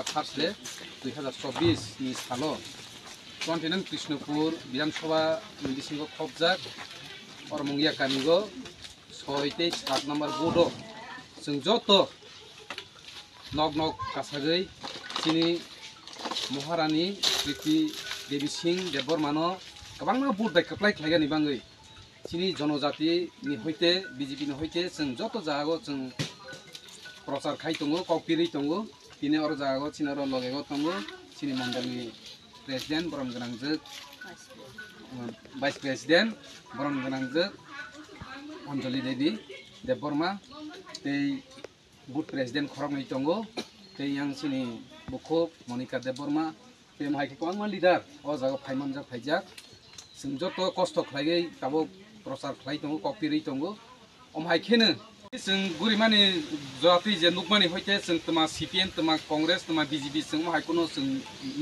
Thursday 2024 ni salo kontinent Krishnapur Biধানসভা নির্বাচন খবজাক অরমঙ্গিয়া কামিগো 6 নম্বর board जों যত নগ নগ কাসাগৈ চিনি মহারানী কৃতি দেবী সিং দেববর্মানো गोबां बुट बाय कप्लाय खायगा नि बाङै चिनि जनजाति नि हयते बीजेपी नि हयते जों जत जागो जों प्रचार खाय दङो कपिरि दङो बिनि अर जागो चिनारो लगेगो दङो चिनि मण्डलनि प्रेसिडेन्ट बरम गोनांजो भाइस प्रेसिडेन्ट बरम गोनांजो अञ्जलि देवी देबबर्मा तै बुट प्रेसिडेन्ट खरमनि दङो तै yang चिनि बुखो मनिका देबबर्मा तै माइके गोबां लिडार अ जागो फाइमान जा फाइजाक जों जत कष्ट खालायै दाबो प्रचार खालाय दङो कपिरि दङो अमहायखेनो जों गुरिमानि जाति जे नुकमानि हयते जों तमा सीपीएम तमा कांग्रेस तमा बीजेपी जों माहायखौनो जों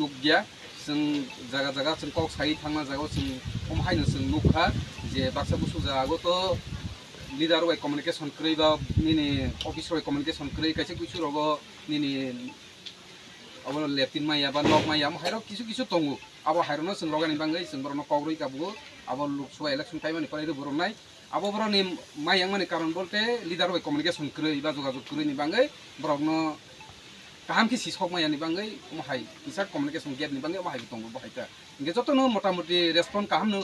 नुक गया जों जागा जागा जों कक साइ थांना जागाव जों अमहायनो जों नुखा जे बाक्सा बुसु जागो तो लीडर वाइ कम्युनिकेशन क्रैबा निनि अफिस वाइ कम्युनिकेशन क्रै काइसे कुछु रगो निनि अब लेफ्टिन माया बा नक माया हायरो किछु किछु दङो अब हायरोनो जों लगानि बाङै जों बरनो कौरै काबु अब लोकसभा इलेक्शन टाइमनि पराय बरनाय अब बरनि मायां माने कारण बोलते लीडर वाइ कम्युनिकेशन क्रै बा जोगाजोग क्रैनि बाङै बरनो काम कि सिसक मायानि बाङै माहाय इसा कम्युनिकेशन गेट नि बाङै माहाय दङो बहायता इंगे जतनो मोटामोटी रेस्पन्स कामनो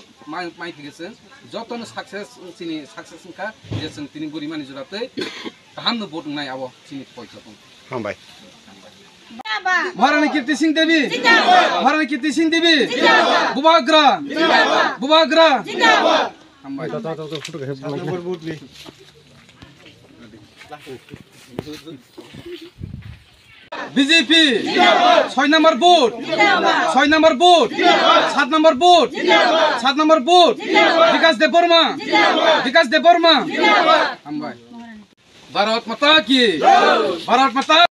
माइ फिगेसे जतनो सक्सेस चिनि सक्सेस का जे जों तिनि गुरिमानि जुराते कामनो बोट नाय अब चिनि पयसा दङ हामबाय महारानी कीर्ति सिंह देवी महारानी कीर्ति सिंह देवी बुबाग्रा बुबाग्रा हामबाय BJP 6 number booth 6 number booth 7 number booth 7 number booth Vikas Debbarma हामबाय भारत माता की भारत माता